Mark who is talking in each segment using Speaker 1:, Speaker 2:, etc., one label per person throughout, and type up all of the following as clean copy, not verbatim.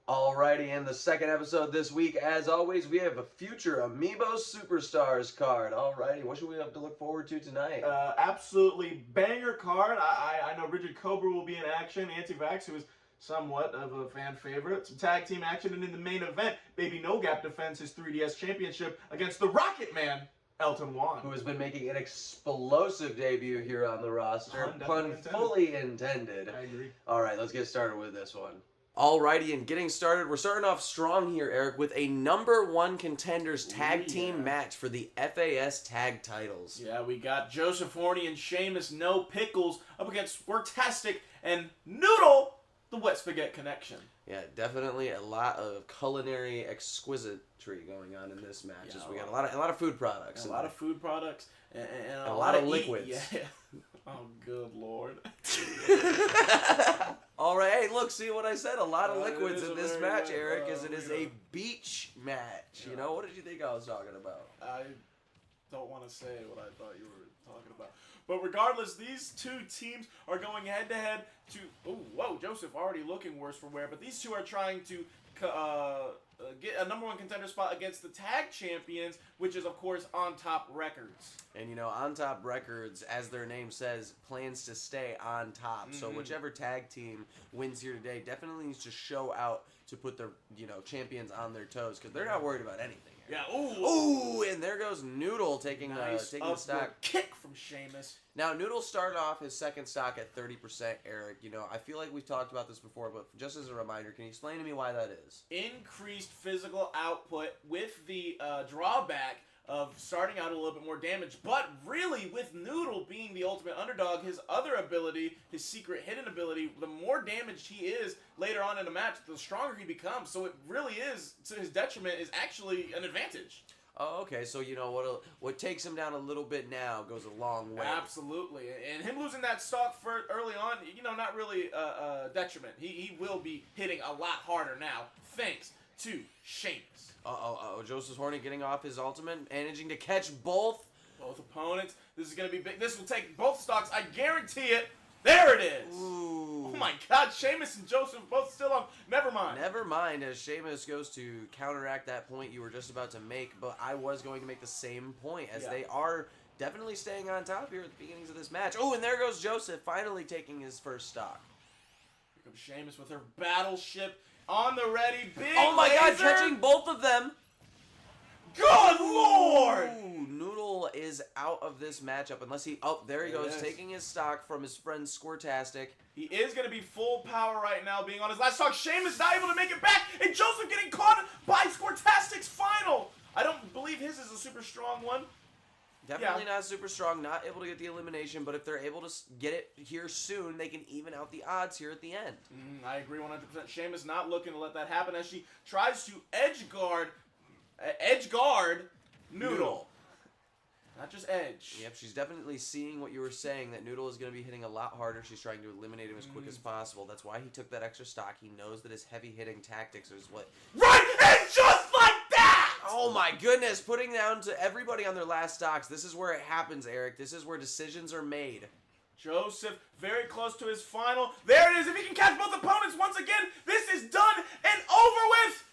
Speaker 1: Alrighty, in the second episode this week, as always, we have a Future Amiibo Superstars card. Alrighty, what should we have to look forward to tonight?
Speaker 2: Absolutely banger card. I know Rigid Cobra will be in action. Anti-Vax, who is somewhat of a fan favorite. Some tag team action, and in the main event, Baby No Gap defends his 3DS championship against the Rocket Man, Elton Wong.
Speaker 1: Who has been making an explosive debut here on the roster. Pun
Speaker 2: intended.
Speaker 1: fully intended.
Speaker 2: I agree.
Speaker 1: Alright, let's get started with this one. Alrighty, and getting started, we're starting off strong here, Eric, with a number one contenders tag team match for the FAS tag titles.
Speaker 2: Yeah, we got Joseph Horny and Sheamus No Pickles up against Squirtastic and Noodle, the Wet Spaghetti Connection.
Speaker 1: Yeah, definitely a lot of culinary exquisitry going on in this match. We got a lot of food products.
Speaker 2: A lot of food products and
Speaker 1: a lot of liquids.
Speaker 2: Yeah. Oh, good Lord.
Speaker 1: All right, hey, look, see what I said? A lot of liquids in this match, Eric, as it is a beach match. You know, what did you think I was talking about?
Speaker 2: I don't want to say what I thought you were talking about. But regardless, these two teams are going head-to-head to... Oh, whoa, Joseph already looking worse for wear. But these two are trying to get a number one contender spot against the tag champions, which is, of course, On Top Records.
Speaker 1: And, you know, On Top Records, as their name says, plans to stay on top. Mm-hmm. So whichever tag team wins here today definitely needs to show out to put their, champions on their toes, because they're not worried about anything.
Speaker 2: Yeah,
Speaker 1: ooh, and there goes Noodle taking taking the stock.
Speaker 2: Kick from Sheamus.
Speaker 1: Now, Noodle started off his second stock at 30%, Eric. You know, I feel like we've talked about this before, but just as a reminder, can you explain to me why that is?
Speaker 2: Increased physical output with the drawback of starting out a little bit more damage, but really with Noodle being the ultimate underdog, his other ability, his secret hidden ability, the more damaged he is later on in the match, the stronger he becomes. So it really is, to his detriment, is actually an advantage.
Speaker 1: Oh, okay. So, you know, what takes him down a little bit now goes a long way.
Speaker 2: Absolutely. And him losing that stock for early on, not really a detriment. He will be hitting a lot harder now, thanks to Sheamus.
Speaker 1: Joseph Horny getting off his ultimate, managing to catch both
Speaker 2: opponents. This is going to be big. This will take both stocks. I guarantee it. There it is.
Speaker 1: Ooh.
Speaker 2: Oh my God. Sheamus and Joseph both still on. Never mind.
Speaker 1: Never mind, as Sheamus goes to counteract that point you were just about to make, but I was going to make the same point, as they are definitely staying on top here at the beginnings of this match. Oh, and there goes Joseph, finally taking his first stock.
Speaker 2: Here comes Sheamus with her battleship on the ready. Big
Speaker 1: Oh my God,
Speaker 2: laser.
Speaker 1: catching both of them.
Speaker 2: Good Lord!
Speaker 1: Ooh, Noodle is out of this matchup unless he... Oh, there he goes, taking his stock from his friend Squirtastic.
Speaker 2: He is going to be full power right now, being on his last stock. Sheamus not able to make it back, and Joseph getting caught by Squirtastic's final. I don't believe his is a super strong one.
Speaker 1: Definitely not super strong, not able to get the elimination, but if they're able to get it here soon, they can even out the odds here at the end.
Speaker 2: I agree 100%. Sheamus not looking to let that happen as she tries to edge guard Noodle. Not just edge.
Speaker 1: Yep, she's definitely seeing what you were saying, that Noodle is going to be hitting a lot harder. She's trying to eliminate him as quick as possible. That's why he took that extra stock. He knows that his heavy-hitting tactics is what...
Speaker 2: Right! And just like that!
Speaker 1: Oh my goodness, putting down to everybody on their last stocks. This is where it happens, Eric. This is where decisions are made.
Speaker 2: Joseph very close to his final. There it is. If he can catch both opponents once again, this is done and over with.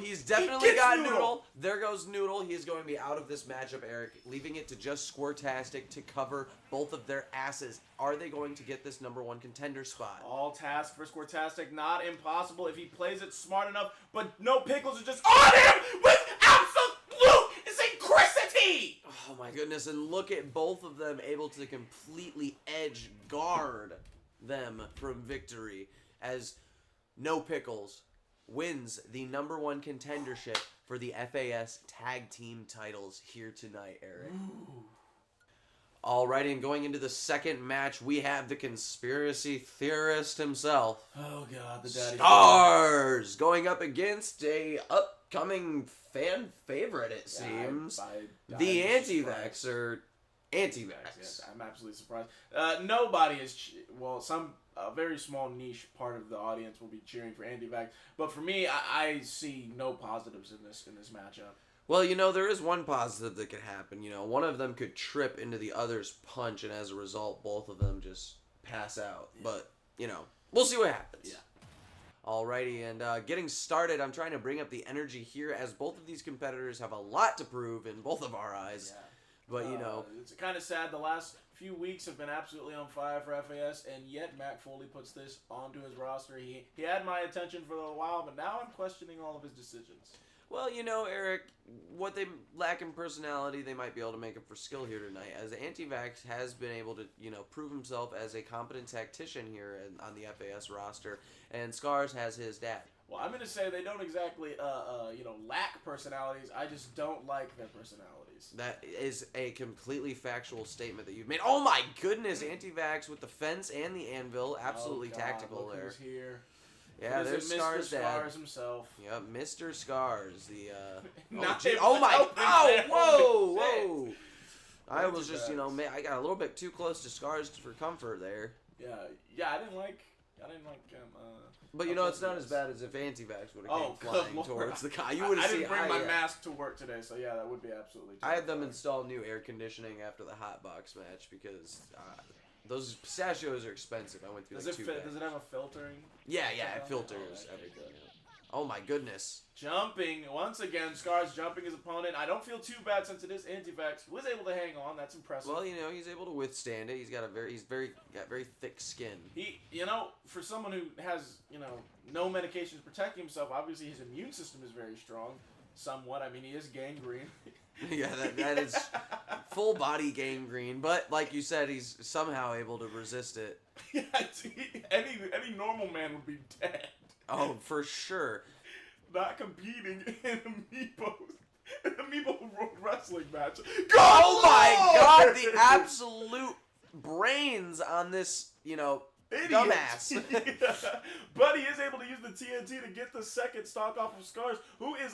Speaker 1: He's definitely got Noodle. There goes Noodle. He is going to be out of this matchup, Eric, leaving it to just Squirtastic to cover both of their asses. Are they going to get this number one contender spot?
Speaker 2: All task for Squirtastic, not impossible if he plays it smart enough, but No Pickles is just on him with absolute synchronicity!
Speaker 1: Oh my goodness, and look at both of them able to completely edge guard them from victory, as No Pickles wins the number one contendership for the FAS tag team titles here tonight, Eric.
Speaker 2: Ooh.
Speaker 1: Alrighty, and going into the second match, we have the conspiracy theorist himself.
Speaker 2: Oh God, the daddy.
Speaker 1: Stars going up against a upcoming fan favorite, it seems. The anti-vaxxer. Anti-vax.
Speaker 2: Yes, I'm absolutely surprised. Nobody is, a very small niche part of the audience will be cheering for anti-vax. But for me, I see no positives in this matchup.
Speaker 1: Well, you know, there is one positive that could happen. You know, one of them could trip into the other's punch, and as a result, both of them just pass out. Yeah. But, you know, we'll see what happens.
Speaker 2: Yeah.
Speaker 1: Alrighty, and getting started, I'm trying to bring up the energy here as both of these competitors have a lot to prove in both of our eyes.
Speaker 2: Yeah.
Speaker 1: But, you know.
Speaker 2: It's kind of sad. The last few weeks have been absolutely on fire for FAS, and yet Mac Foley puts this onto his roster. He had my attention for a while, but now I'm questioning all of his decisions.
Speaker 1: Well, you know, Eric, what they lack in personality, they might be able to make up for skill here tonight, as Antivax has been able to, you know, prove himself as a competent tactician here on the FAS roster, and Scars has his dad.
Speaker 2: Well, I'm going to say they don't exactly, lack personalities. I just don't like their personalities.
Speaker 1: That is a completely factual statement that you've made. Oh my goodness, Antivax with the fence and the anvil, absolutely tactical
Speaker 2: look
Speaker 1: there.
Speaker 2: Who's here.
Speaker 1: Yeah, there's Scars'
Speaker 2: Mr.
Speaker 1: dad.
Speaker 2: Scars himself.
Speaker 1: Yep, Mr. Scars, the
Speaker 2: oh my!
Speaker 1: Oh, whoa! I was just, you know, I got a little bit too close to Scars for comfort there.
Speaker 2: Yeah, I didn't like him.
Speaker 1: But you know, it's not as bad as if Antivax would have came flying towards the car. You would have
Speaker 2: I
Speaker 1: seen.
Speaker 2: didn't bring my mask to work today, so yeah, that would be absolutely.
Speaker 1: I had them install new air conditioning after the hot box match because those pistachios are expensive. I went through like 2 bags.
Speaker 2: Does it have a filtering?
Speaker 1: Yeah, it filters everything. Oh my goodness.
Speaker 2: Jumping once again, Scars jumping his opponent. I don't feel too bad since it is Antivax who was able to hang on. That's impressive.
Speaker 1: Well, you know, he's able to withstand it. He's got very thick skin.
Speaker 2: For someone who has, no medication to protect himself, obviously his immune system is very strong. Somewhat. I mean, he is gangrene.
Speaker 1: Yeah, that is full body gangrene. But like you said, he's somehow able to resist it.
Speaker 2: Yeah, any normal man would be dead.
Speaker 1: Oh, for sure.
Speaker 2: Not competing in Amiibo World Wrestling match.
Speaker 1: Oh my God! The absolute brains on this,
Speaker 2: Idiot.
Speaker 1: dumbass.
Speaker 2: Yeah. But he is able to use the TNT to get the second stock off of Scars, who is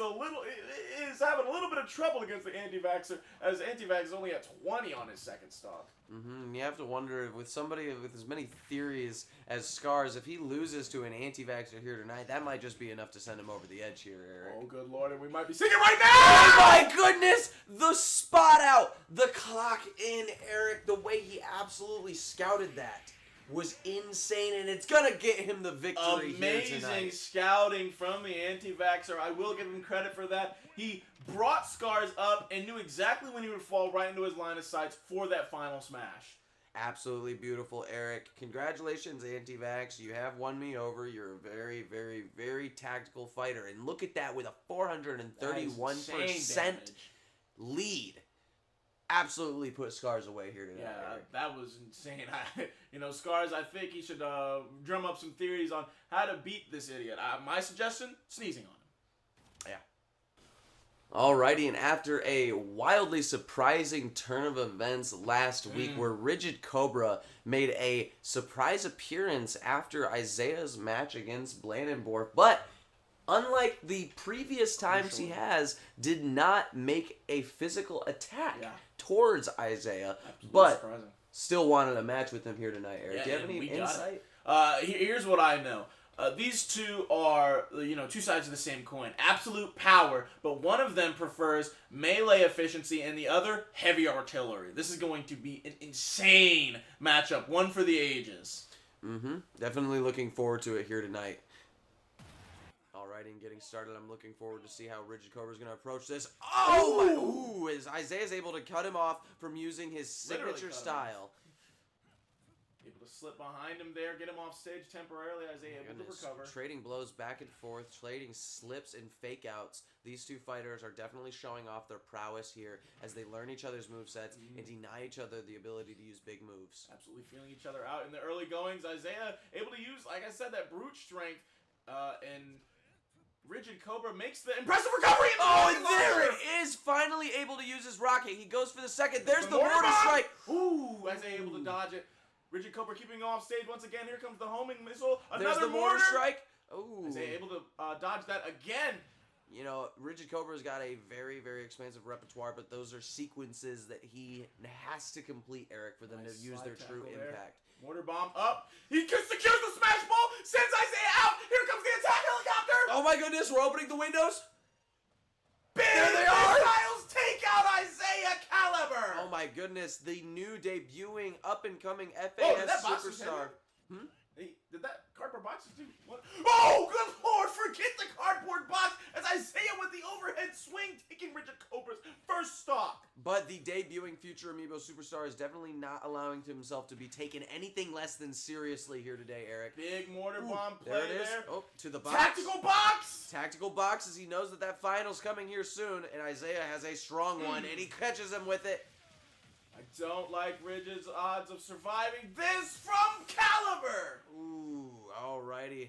Speaker 2: having a little bit of trouble against the Antivaxer, as Antivax is only at 20 on his second stock.
Speaker 1: You have to wonder, with somebody with as many theories as Scars, if he loses to an Antivaxer here tonight, that might just be enough to send him over the edge here, Eric.
Speaker 2: Oh, good Lord, and we might be seeing it right now!
Speaker 1: Oh my goodness! The spot out! The clock in, Eric. The way he absolutely scouted that was insane, and it's gonna get him the victory here tonight.
Speaker 2: Amazing scouting from the Antivaxer. I will give him credit for that. He brought Scars up and knew exactly when he would fall right into his line of sight for that final smash.
Speaker 1: Absolutely beautiful, Eric. Congratulations, Antivax. You have won me over. You're a very, very, very tactical fighter. And look at that with a 431% lead. Absolutely put Scars away here tonight.
Speaker 2: Yeah,
Speaker 1: Eric.
Speaker 2: that was insane. Scars, I think he should drum up some theories on how to beat this idiot. My suggestion, sneezing on him.
Speaker 1: Alrighty, and after a wildly surprising turn of events last week where Rigid Cobra made a surprise appearance after Isaiah's match against Blandenborg, but unlike the previous times he has, did not make a physical attack towards Isaiah, but
Speaker 2: surprising.
Speaker 1: Still wanted a match with him here tonight, Eric. Do you have any
Speaker 2: insight? Here's what I know. These two are, two sides of the same coin. Absolute power, but one of them prefers melee efficiency and the other heavy artillery. This is going to be an insane matchup, one for the ages.
Speaker 1: Definitely looking forward to it here tonight. Alright, and getting started, I'm looking forward to see how Rigid Cobra is going to approach this. Oh my! Ooh, as Isaiah's able to cut him off from using his signature style.
Speaker 2: Able to slip behind him there, get him off stage temporarily. Isaiah able to recover.
Speaker 1: Trading blows back and forth, trading slips and fake outs. These two fighters are definitely showing off their prowess here as they learn each other's movesets and deny each other the ability to use big moves.
Speaker 2: Absolutely feeling each other out in the early goings. Isaiah able to use, like I said, that brute strength, and Rigid Cobra makes the impressive recovery.
Speaker 1: And there it is! Finally able to use his rocket. He goes for the second. There's the mortar strike.
Speaker 2: Ooh, Isaiah able to dodge it. Rigid Cobra keeping him off stage once again. Here comes the homing missile.
Speaker 1: There's the mortar strike. Ooh.
Speaker 2: Isaiah able to dodge that again.
Speaker 1: Rigid Cobra's got a very, very expansive repertoire, but those are sequences that he has to complete, Eric, for them to use their true impact.
Speaker 2: Mortar bomb up. He secures the smash ball. Sends Isaiah out. Here comes the attack helicopter.
Speaker 1: Oh my goodness, we're opening the windows.
Speaker 2: There they are. Missiles take out Isaiah Caliber.
Speaker 1: Oh my goodness, the new debuting up-and-coming FAS Superstar.
Speaker 2: Did that cardboard box do what? Oh, good
Speaker 1: But the debuting Future Amiibo Superstar is definitely not allowing himself to be taken anything less than seriously here today, Eric.
Speaker 2: Big mortar bomb play
Speaker 1: there it is.
Speaker 2: there.
Speaker 1: Oh, to the box.
Speaker 2: Tactical box!
Speaker 1: Tactical box, as he knows that final's coming here soon, and Isaiah has a strong one, and he catches him with it.
Speaker 2: I don't like Rigid's odds of surviving this from Caliber!
Speaker 1: Ooh, alrighty.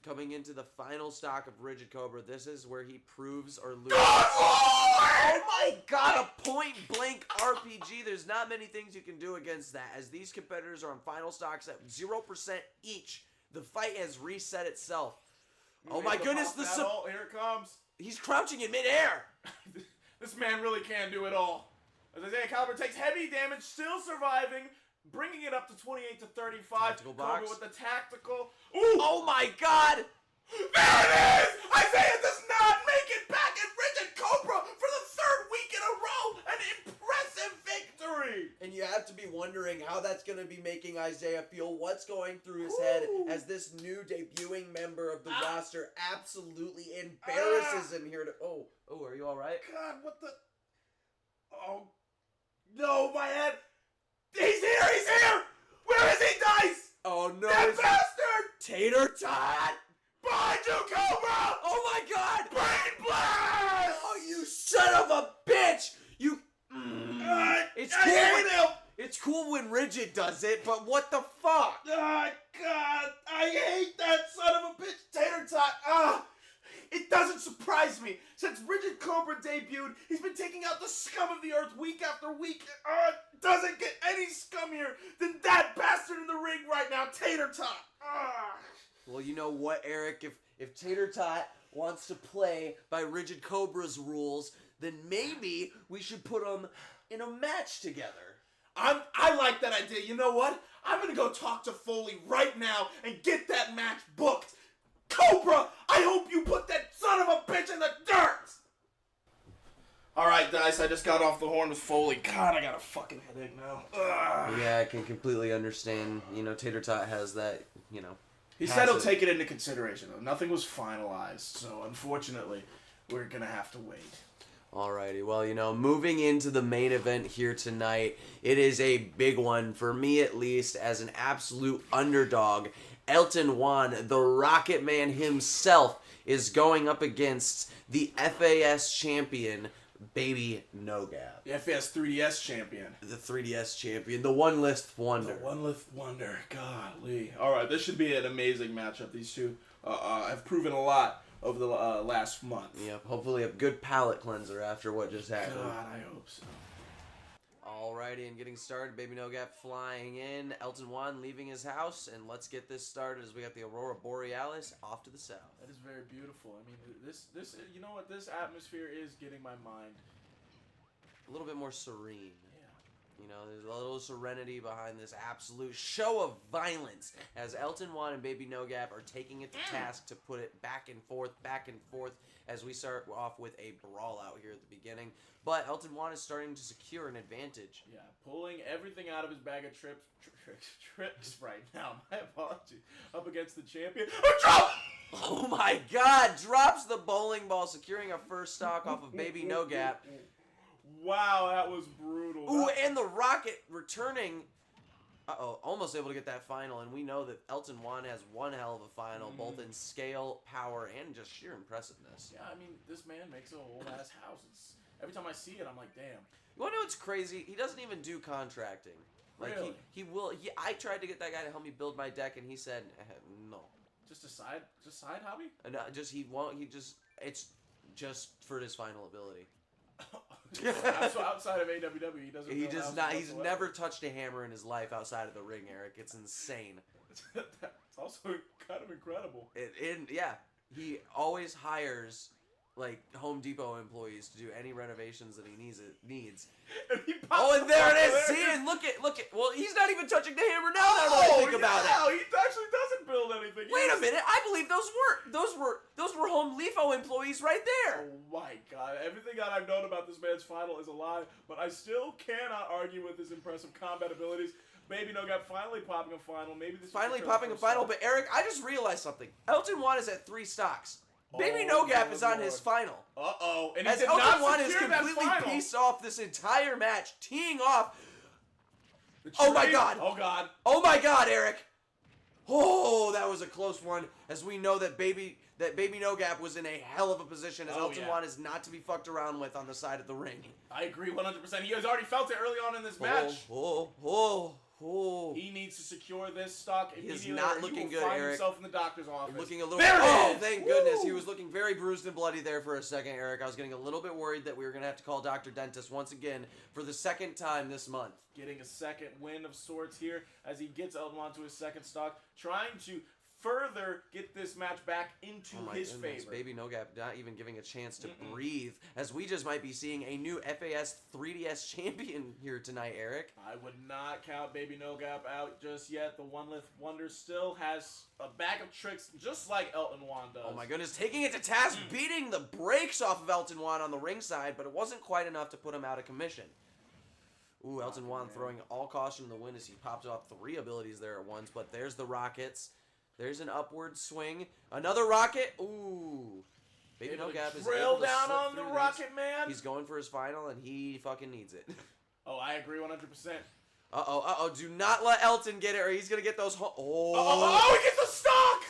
Speaker 1: Coming into the final stock of Rigid Cobra, this is where he proves or loses. Oh my god, a point-blank RPG. There's not many things you can do against that. As these competitors are on final stocks at 0% each, the fight has reset itself. Oh my goodness,
Speaker 2: here it comes.
Speaker 1: He's crouching in midair.
Speaker 2: This man really can do it all. As Isaiah Caliber takes heavy damage, still surviving, bringing it up to 28 to 35.
Speaker 1: Tactical box.
Speaker 2: Cobra with the tactical.
Speaker 1: Ooh! Oh my god!
Speaker 2: There it is! Isaiah does not make it back in Rigid Cobra for the third week in a row! An impressive victory!
Speaker 1: And you have to be wondering how that's going to be making Isaiah feel, what's going through his head as this new debuting member of the roster absolutely embarrasses him here to... Oh, are you alright?
Speaker 2: God, what the... Oh, no, my head! He's here! Where is he, Dice?
Speaker 1: Oh no!
Speaker 2: That bastard!
Speaker 1: Tater Tot!
Speaker 2: Behind you, Cobra!
Speaker 1: Oh my god!
Speaker 2: Brain blast!
Speaker 1: Oh, you son of a bitch! You... It's cool.
Speaker 2: him!
Speaker 1: It's cool when Rigid does it, but what the fuck?
Speaker 2: Oh, God! I hate that son of a bitch, Tater Tot! It doesn't surprise me. Since Rigid Cobra debuted, he's been taking out the scum of the earth week after week. It doesn't get any scummier than that bastard in the ring right now, Tater Tot.
Speaker 1: Well, you know what, Eric? If Tater Tot wants to play by Rigid Cobra's rules, then maybe we should put them in a match together.
Speaker 2: I like that idea. You know what? I'm gonna go talk to Foley right now and get that match booked. Cobra, I hope you put that son of a bitch in the dirt! Alright, Dice, I just got off the horn with Foley. God, I got a fucking headache now.
Speaker 1: Yeah, I can completely understand. You know, Tater Tot has that, you know...
Speaker 2: He said he'll take it into consideration, though. Nothing was finalized, so unfortunately, we're gonna have to wait.
Speaker 1: Alrighty, well, you know, moving into the main event here tonight, it is a big one, for me at least, as an absolute underdog. Elton Juan, the Rocket Man himself, is going up against the FAS champion, Baby No Gap.
Speaker 2: The FAS 3DS champion.
Speaker 1: The 3DS champion, the One List Wonder.
Speaker 2: The One Lift Wonder, golly. Alright, this should be an amazing matchup. These two have proven a lot over the last month.
Speaker 1: Yep, hopefully a good palate cleanser after what just happened.
Speaker 2: God, I hope so.
Speaker 1: Alrighty, and getting started, Baby No Gap flying in, Elton Juan leaving his house, and let's get this started as we got the Aurora Borealis off to the south.
Speaker 2: That is very beautiful. I mean, this, you know what, this atmosphere is getting my mind.
Speaker 1: A little bit more serene.
Speaker 2: Yeah.
Speaker 1: You know, there's a little serenity behind this absolute show of violence as Elton Juan and Baby No Gap are taking it to task to put it back and forth, as we start off with a brawl out here at the beginning. But Elton Juan is starting to secure an advantage.
Speaker 2: Yeah, pulling everything out of his bag of tricks right now. My apologies. Up against the champion. Drop!
Speaker 1: Oh my god! Drops the bowling ball, securing a first stock off of Baby No Gap.
Speaker 2: Wow, that was brutal.
Speaker 1: Ooh, and the Rocket returning. Uh-oh, almost able to get that final, and we know that Elton Juan has one hell of a final, both in scale, power, and just sheer impressiveness.
Speaker 2: Yeah, I mean, this man makes a whole-ass house. Every time I see it, I'm like, damn.
Speaker 1: You wanna know what's crazy? He doesn't even do contracting. Like,
Speaker 2: really?
Speaker 1: He will. I tried to get that guy to help me build my deck, and he said no.
Speaker 2: Just a side hobby?
Speaker 1: And he won't. It's just for his final ability.
Speaker 2: Outside of AWW, he doesn't.
Speaker 1: He's never touched a hammer in his life outside of the ring, Eric. It's insane.
Speaker 2: It's also kind of incredible.
Speaker 1: Yeah, he always hires like Home Depot employees to do any renovations that he needs. And there it is. See, and look at. Well, he's not even touching the hammer now. Now that I think about it.
Speaker 2: He actually doesn't build anything.
Speaker 1: Wait a minute. I believe those were Home Depot employees right there.
Speaker 2: Oh my god! Everything that I've known about this man's final is a lie, but I still cannot argue with his impressive combat abilities. Baby No Gap finally popping a final. Maybe this
Speaker 1: finally popping a final. But Eric, I just realized something. Elton Juan is at 3 stocks. Baby
Speaker 2: Oh,
Speaker 1: No Gap
Speaker 2: good
Speaker 1: is on
Speaker 2: Lord.
Speaker 1: his final.
Speaker 2: Uh-oh. And he
Speaker 1: As
Speaker 2: did
Speaker 1: Elton
Speaker 2: not
Speaker 1: Juan is
Speaker 2: secure that
Speaker 1: completely
Speaker 2: final.
Speaker 1: pieced off this entire match, teeing off.
Speaker 2: The
Speaker 1: Oh my
Speaker 2: tree-
Speaker 1: God.
Speaker 2: Oh God.
Speaker 1: Oh my God, Eric. Oh, that was a close one. As we know that Baby No Gap was in a hell of a position, as
Speaker 2: Oh,
Speaker 1: Elton
Speaker 2: yeah.
Speaker 1: Juan is not to be fucked around with on the side of the ring.
Speaker 2: I agree 100%. He has already felt it early on in this match.
Speaker 1: Oh.
Speaker 2: He needs to secure this stock
Speaker 1: He
Speaker 2: immediately.
Speaker 1: is not
Speaker 2: or
Speaker 1: looking
Speaker 2: he will
Speaker 1: good,
Speaker 2: find
Speaker 1: Eric.
Speaker 2: himself in the doctor's office.
Speaker 1: Looking a little.
Speaker 2: There it
Speaker 1: Oh,
Speaker 2: is!
Speaker 1: thank
Speaker 2: Woo!
Speaker 1: goodness. He was looking very bruised and bloody there for a second, Eric. I was getting a little bit worried that we were going to have to call Dr. Dentist once again for the second time this month.
Speaker 2: Getting a second win of sorts here as he gets Elton Juan to his second stock, trying to further get this match back into his favor.
Speaker 1: Baby No Gap not even giving a chance to breathe, as we just might be seeing a new FAS 3DS champion here tonight, Eric.
Speaker 2: I would not count Baby No Gap out just yet. The One Lift Wonder still has a bag of tricks just like Elton Juan does.
Speaker 1: Oh my goodness, taking it to task, beating the brakes off of Elton Juan on the ringside, but it wasn't quite enough to put him out of commission. Ooh, Elton Juan throwing all caution to the wind as he popped off 3 abilities there at once, but there's the rockets. There's an upward swing. Another rocket. Ooh. Baby No Gap is
Speaker 2: drill
Speaker 1: able to
Speaker 2: down
Speaker 1: slip
Speaker 2: on the
Speaker 1: through
Speaker 2: rocket man.
Speaker 1: He's going for his final, and he fucking needs it.
Speaker 2: Oh, I agree 100%.
Speaker 1: Uh-oh. Do not let Elton get it, or he's going to get those...
Speaker 2: Oh, he gets the stock!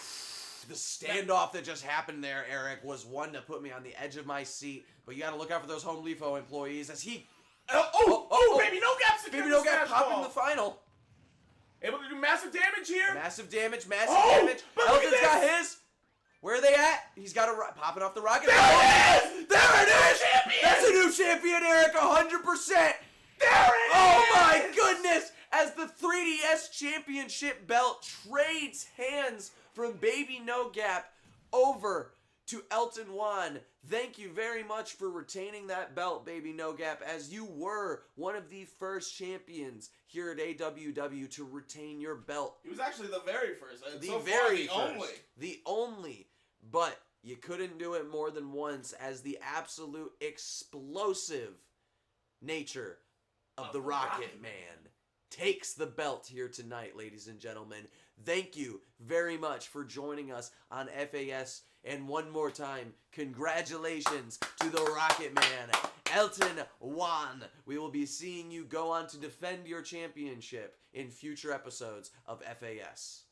Speaker 1: The standoff that just happened there, Eric, was one to put me on the edge of my seat. But you got to look out for those Home Depot employees as he...
Speaker 2: Baby No Gap secured
Speaker 1: Baby No
Speaker 2: the
Speaker 1: Gap
Speaker 2: smash
Speaker 1: popping
Speaker 2: ball.
Speaker 1: the final.
Speaker 2: Able to do massive damage here.
Speaker 1: Massive damage.
Speaker 2: Oh,
Speaker 1: Damage.
Speaker 2: but look at
Speaker 1: Elton's got
Speaker 2: this.
Speaker 1: his. Where are they at? He's got a popping off the rocket.
Speaker 2: There it is!
Speaker 1: There it is!
Speaker 2: Champion!
Speaker 1: That's a new champion, Eric, 100%!
Speaker 2: There it
Speaker 1: Oh
Speaker 2: is!
Speaker 1: my goodness! As the 3DS Championship belt trades hands from Baby No Gap over to Elton Juan. Thank you very much for retaining that belt, Baby No Gap, as you were one of the first champions here at AWW to retain your belt.
Speaker 2: He was actually the very first.
Speaker 1: The only. But you couldn't do it more than once, as the absolute explosive nature of the Rocket Man takes the belt here tonight, ladies and gentlemen. Thank you very much for joining us on FAS. And one more time, congratulations to the Rocket Man, Elton Juan. We will be seeing you go on to defend your championship in future episodes of FAS.